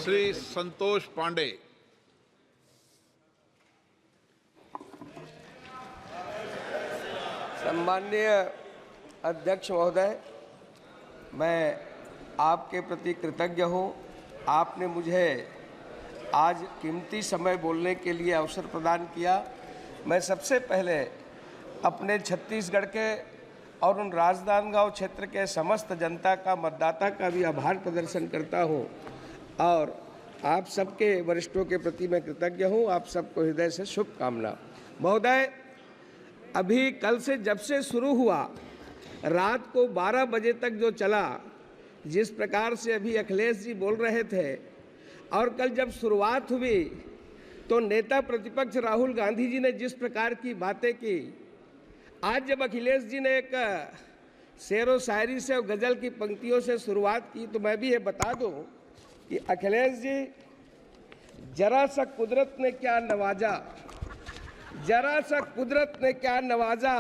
श्री संतोष पांडे। सम्माननीय अध्यक्ष महोदय, मैं आपके प्रति कृतज्ञ हूँ। आपने मुझे आज कीमती समय बोलने के लिए अवसर प्रदान किया। मैं सबसे पहले अपने छत्तीसगढ़ के और उन राजनांदगांव क्षेत्र के समस्त जनता का, मतदाता का भी आभार प्रदर्शन करता हूँ और आप सबके वरिष्ठों के प्रति मैं कृतज्ञ हूँ। आप सबको हृदय से शुभकामना। महोदय, अभी कल से जब से शुरू हुआ, रात को 12 बजे तक जो चला, जिस प्रकार से अभी अखिलेश जी बोल रहे थे और कल जब शुरुआत हुई तो नेता प्रतिपक्ष राहुल गांधी जी ने जिस प्रकार की बातें की, आज जब अखिलेश जी ने एक शेरो शायरी से और गज़ल की पंक्तियों से शुरुआत की, तो मैं भी ये बता दूं कि अखिलेश जी, जरा सा कुदरत ने क्या नवाजा, जरा सा कुदरत ने क्या नवाजा,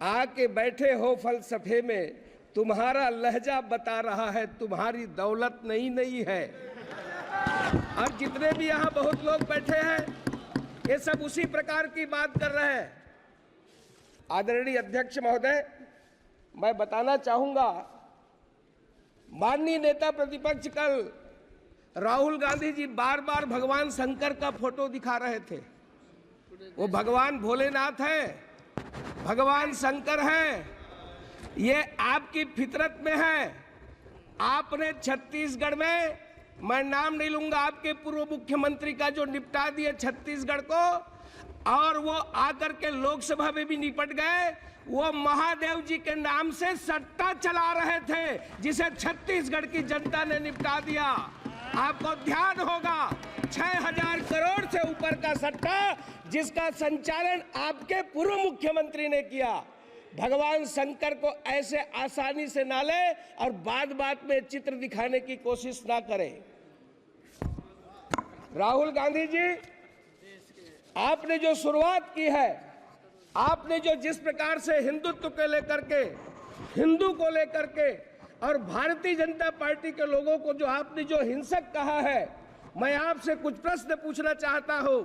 आके बैठे हो फलसफे में, तुम्हारा लहजा बता रहा है तुम्हारी दौलत नई नई है। और जितने भी यहाँ बहुत लोग बैठे हैं, ये सब उसी प्रकार की बात कर रहे हैं। आदरणीय अध्यक्ष महोदय, मैं बताना चाहूँगा, माननीय नेता प्रतिपक्ष कल राहुल गांधी जी बार बार भगवान शंकर का फोटो दिखा रहे थे। वो भगवान भोलेनाथ है, भगवान शंकर है, ये आपकी फितरत में है। आपने छत्तीसगढ़ में, मैं नाम नहीं लूंगा, आपके पूर्व मुख्यमंत्री का जो निपटा दिए छत्तीसगढ़ को, और वो आकर के लोकसभा में भी निपट गए। वो महादेव जी के नाम से सट्टा चला रहे थे, जिसे छत्तीसगढ़ की जनता ने निपटा दिया। आपको ध्यान होगा, 6000 करोड़ से ऊपर का सट्टा, जिसका संचालन आपके पूर्व मुख्यमंत्री ने किया। भगवान शंकर को ऐसे आसानी से ना ले और बात बात में चित्र दिखाने की कोशिश ना करें। राहुल गांधी जी, आपने जो शुरुआत की है, आपने जो जिस प्रकार से हिंदुत्व को लेकर के, हिंदू को लेकर के और भारतीय जनता पार्टी के लोगों को जो आपने जो हिंसक कहा है, मैं आपसे कुछ प्रश्न पूछना चाहता हूं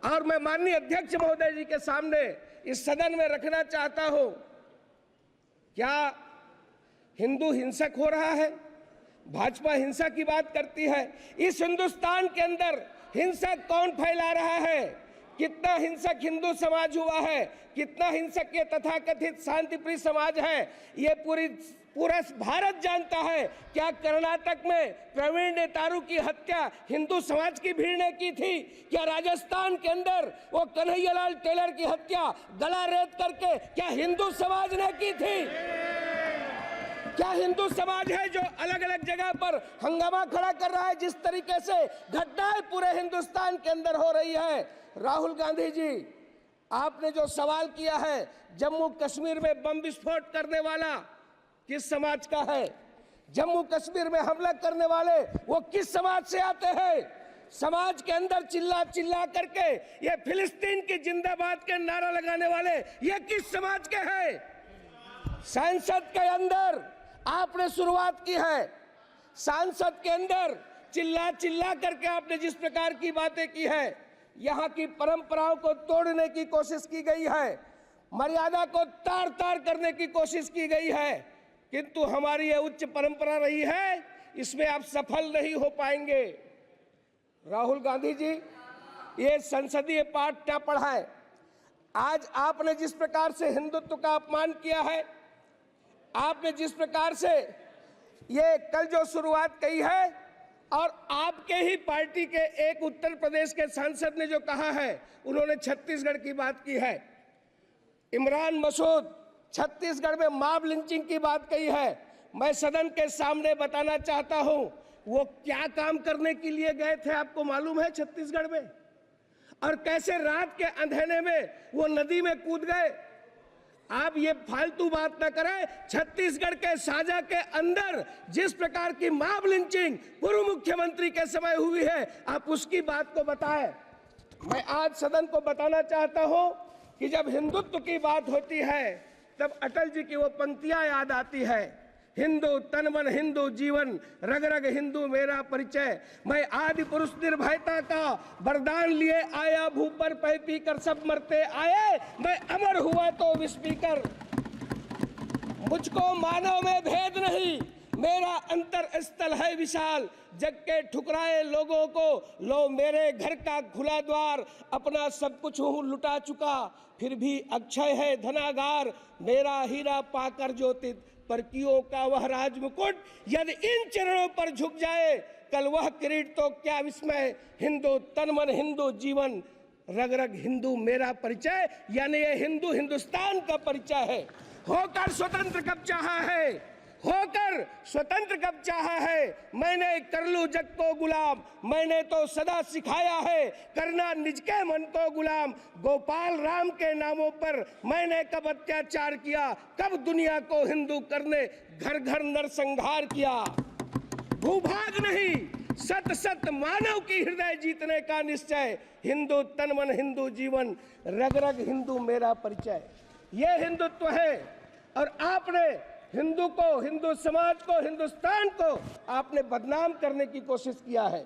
और मैं माननीय अध्यक्ष महोदय जी के सामने इस सदन में रखना चाहता हूं। क्या हिंदू हिंसक हो रहा है? भाजपा हिंसा की बात करती है। इस हिंदुस्तान के अंदर हिंसा कौन फैला रहा है? कितना हिंसक हिंदू समाज हुआ है, कितना हिंसक ये तथाकथित शांतिप्रिय समाज है, ये पूरा भारत जानता है। क्या कर्नाटक में प्रवीण नेतारू की हत्या हिंदू समाज की भीड़ ने की थी? क्या राजस्थान के अंदर वो कन्हैयालाल टेलर की हत्या गला रेत करके क्या हिंदू समाज ने की थी? क्या हिंदू समाज है जो अलग अलग जगह पर हंगामा खड़ा कर रहा है? जिस तरीके से घटनाएं पूरे हिंदुस्तान के अंदर हो रही है। राहुल गांधी जी, आपने जो सवाल किया है, जम्मू कश्मीर में बम विस्फोट करने वाला किस समाज का है? जम्मू कश्मीर में हमला करने वाले वो किस समाज से आते हैं? समाज के अंदर चिल्ला चिल्ला करके ये फिलिस्तीन की जिंदाबाद के नारा लगाने वाले ये किस समाज के हैं? संसद के अंदर आपने शुरुआत की है, संसद के अंदर चिल्ला चिल्ला करके आपने जिस प्रकार की बातें की है, यहाँ की परंपराओं को तोड़ने की कोशिश की गई है, मर्यादा को तार तार करने की कोशिश की गई है, किंतु हमारी यह उच्च परंपरा रही है, इसमें आप सफल नहीं हो पाएंगे। राहुल गांधी जी, ये संसदीय पाठ क्या पढ़ाए? आज आपने जिस प्रकार से हिंदुत्व का अपमान किया है, आपने जिस प्रकार से ये कल जो शुरुआत की है, और आपके ही पार्टी के एक उत्तर प्रदेश के सांसद ने जो कहा है, उन्होंने छत्तीसगढ़ की बात की है। इमरान मसूद छत्तीसगढ़ में मॉब लिंचिंग की बात कही है। मैं सदन के सामने बताना चाहता हूं, वो क्या काम करने के लिए गए थे आपको मालूम है छत्तीसगढ़ में? और कैसे रात के अंधेरे में वो नदी में कूद गए। आप ये फालतू बात न करें। छत्तीसगढ़ के साजा के अंदर जिस प्रकार की मॉब लिंचिंग पूर्व मुख्यमंत्री के समय हुई है, आप उसकी बात को बताएं। मैं आज सदन को बताना चाहता हूं कि जब हिंदुत्व की बात होती है, तब अटल जी की वो पंक्तियां याद आती है, हिंदू तन मन हिंदू जीवन, रग रग हिंदू मेरा परिचय। मैं आदि पुरुष निर्भयता का वरदान लिए आया, भू पर पै पी कर सब मरते आए, मैं अमर हुआ तो विष पीकर। मुझको मानव में भेद नहीं, मेरा अंतर स्थल है विशाल, जग के ठुकराए लोगों को लो मेरे घर का खुला द्वार। अपना सब कुछ हूँ लुटा चुका, फिर भी अक्षय है धनागार, मेरा हीरा पाकर ज्योतित परकियों का वह राज मुकुट। यदि इन चरणों पर झुक जाए कल वह किरीट तो क्या विस्मय। हिंदू तन मन हिंदू जीवन, रग रग हिंदू मेरा परिचय। यानी ये हिंदू हिंदुस्तान का परिचय है। होकर स्वतंत्र कब चाहा है, होकर स्वतंत्र कब चाहा है, मैंने कर लूं जग को गुलाम। मैंने तो सदा सिखाया है करना निज के मन को गुलाम। गोपाल राम के नामों पर मैंने कब अत्याचार किया, कब दुनिया को हिंदू करने घर घर नरसंहार किया। भूभाग नहीं सत सत मानव की हृदय जीतने का निश्चय। हिंदू तन मन हिंदू जीवन, रग रग हिंदू मेरा परिचय। ये हिंदुत्व है। और आपने हिंदू को, हिंदू समाज को, हिंदुस्तान को आपने बदनाम करने की कोशिश किया है।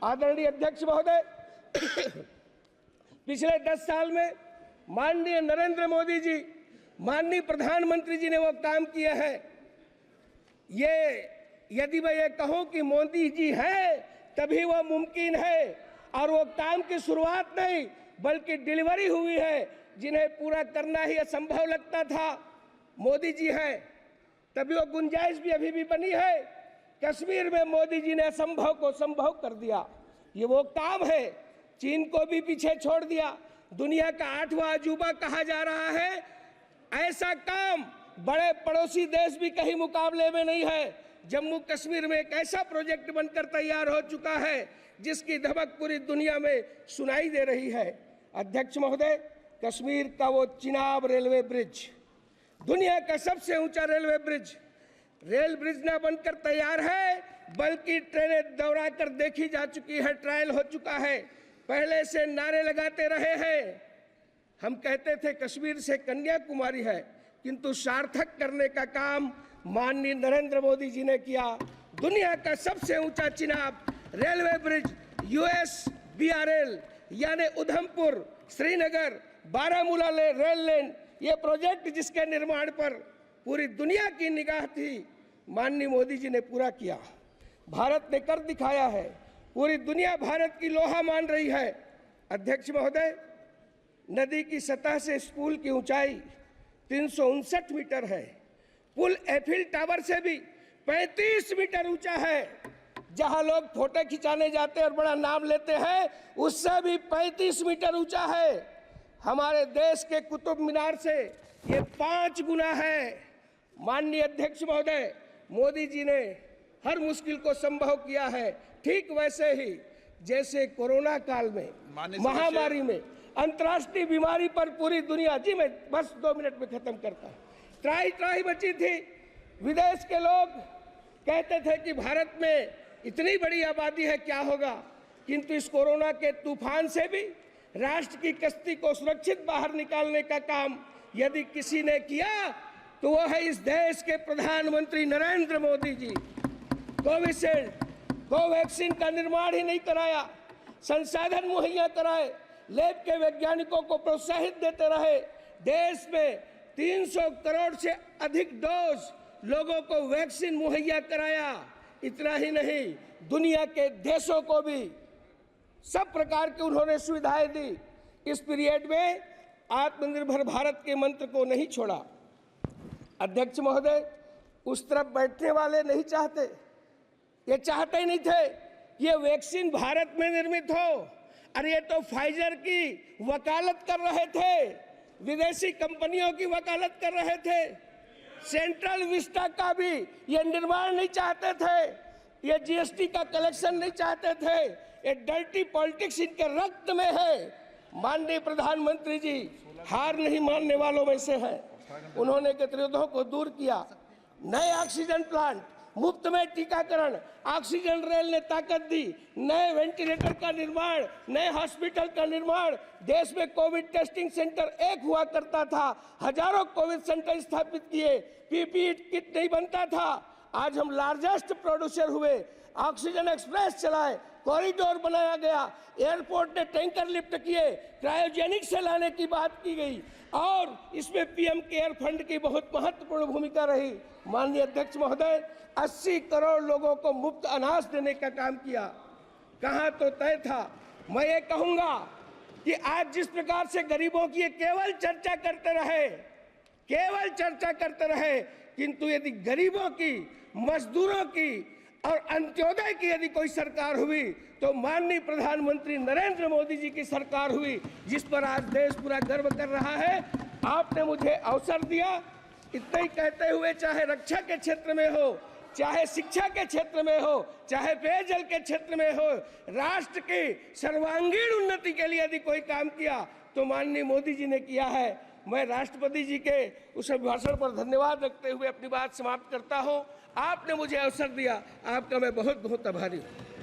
आदरणीय अध्यक्ष महोदय, पिछले 10 साल में माननीय नरेंद्र मोदी जी, माननीय प्रधानमंत्री जी ने वो काम किए हैं। ये यदि मैं ये कहूं कि मोदी जी है तभी वो मुमकिन है, और वो काम की शुरुआत नहीं बल्कि डिलीवरी हुई है, जिन्हें पूरा करना ही असंभव लगता था। मोदी जी हैं तभी वो गुंजाइश भी अभी भी बनी है। कश्मीर में मोदी जी ने असंभव को संभव कर दिया। ये वो काम है, चीन को भी पीछे छोड़ दिया, दुनिया का 8वां अजूबा कहा जा रहा है। ऐसा काम बड़े पड़ोसी देश भी कहीं मुकाबले में नहीं है। जम्मू कश्मीर में एक ऐसा प्रोजेक्ट बनकर तैयार हो चुका है जिसकी धमक पूरी दुनिया में सुनाई दे रही है। अध्यक्ष महोदय, कश्मीर का वो चिनाब रेलवे ब्रिज, दुनिया का सबसे ऊंचा रेल ब्रिज न बनकर तैयार है बल्कि ट्रेनें दौड़ा कर देखी जा चुकी है, ट्रायल हो चुका है। पहले से नारे लगाते रहे हैं। हम कहते थे कश्मीर से कन्याकुमारी है, किंतु सार्थक करने का काम माननीय नरेंद्र मोदी जी ने किया। दुनिया का सबसे ऊंचा चिनाब रेलवे ब्रिज, USBRL यानी उधमपुर श्रीनगर बारामूला रेल लाइन, ये प्रोजेक्ट जिसके निर्माण पर पूरी दुनिया की निगाह थी, माननीय मोदी जी ने पूरा किया। भारत ने कर दिखाया है, पूरी दुनिया भारत की लोहा मान रही है। अध्यक्ष महोदय, नदी की सतह से इस पुल की ऊंचाई 359 मीटर है। पुल एफिल टावर से भी 35 मीटर ऊंचा है। जहां लोग फोटो खिंचाने जाते हैं और बड़ा नाम लेते हैं, उससे भी 35 मीटर ऊंचा है। हमारे देश के कुतुब मीनार से ये 5 गुना है। माननीय अध्यक्ष महोदय, मोदी जी ने हर मुश्किल को संभव किया है। ठीक वैसे ही जैसे कोरोना काल में, महामारी में, अंतर्राष्ट्रीय बीमारी पर पूरी दुनिया, जी मैं बस 2 मिनट में खत्म करता हूँ, त्राही त्राही मची थी। विदेश के लोग कहते थे कि भारत में इतनी बड़ी आबादी है, क्या होगा। किंतु इस कोरोना के तूफान से भी राष्ट्र की कश्ती को सुरक्षित बाहर निकालने का काम यदि किसी ने किया तो वह है इस देश के प्रधानमंत्री नरेंद्र मोदी जी। कोविशील्ड, कोवैक्सीन का निर्माण ही नहीं कराया, संसाधन मुहैया कराए, लैब के वैज्ञानिकों को प्रोत्साहित देते रहे। देश में 300 करोड़ से अधिक डोज लोगों को वैक्सीन मुहैया कराया। इतना ही नहीं, दुनिया के देशों को भी सब प्रकार की उन्होंने सुविधाएं दी। इस पीरियड में आत्मनिर्भर भारत के मंत्र को नहीं छोड़ा। अध्यक्ष महोदय, उस तरफ बैठने वाले नहीं चाहते, ये चाहते ही नहीं थे कि ये वैक्सीन भारत में निर्मित हो। अरे ये तो फाइजर की वकालत कर रहे थे, विदेशी कंपनियों की वकालत कर रहे थे। सेंट्रल विस्टा का भी ये निर्माण नहीं चाहते थे, ये GST का कलेक्शन नहीं चाहते थे। ये डर्टी पॉलिटिक्स इनके रक्त में है। माननीय प्रधानमंत्री जी हार नहीं मानने वालों में से है। उन्होंने गतिरोधों को दूर किया, नए ऑक्सीजन प्लांट, मुफ्त में टीकाकरण, ऑक्सीजन रेल ने ताकत दी, नए वेंटिलेटर का निर्माण, नए हॉस्पिटल का निर्माण, देश में कोविड टेस्टिंग सेंटर एक हुआ करता था, हजारों कोविड सेंटर स्थापित किए, पीपीई किट नहीं बनता था, आज हम लार्जेस्ट प्रोड्यूसर हुए, ऑक्सीजन एक्सप्रेस चलाए, कॉरिडोर बनाया गया, एयरपोर्ट ने टैंकर लिफ्ट किए, क्रायोजेनिक से लाने की बात की गई और इसमें पीएम केयर फंड की बहुत महत्वपूर्ण भूमिका रही। माननीय अध्यक्ष महोदय, 80 करोड़ लोगों को मुफ्त अनाज देने का काम किया, कहाँ तो तय था। मैं ये कहूंगा कि आज जिस प्रकार से गरीबों की केवल चर्चा करते रहे, किंतु यदि गरीबों की, मजदूरों की और अंत्योदय की यदि कोई सरकार हुई तो माननीय प्रधानमंत्री नरेंद्र मोदी जी की सरकार हुई, जिस पर आज देश पूरा गर्व कर रहा है। आपने मुझे अवसर दिया, इतना ही कहते हुए, चाहे रक्षा के क्षेत्र में हो, चाहे शिक्षा के क्षेत्र में हो, चाहे पेयजल के क्षेत्र में हो, राष्ट्र की सर्वांगीण उन्नति के लिए यदि कोई काम किया तो माननीय मोदी जी ने किया है। मैं राष्ट्रपति जी के उस भाषण पर धन्यवाद रखते हुए अपनी बात समाप्त करता हूं। आपने मुझे अवसर दिया, आपका मैं बहुत बहुत आभारी हूं।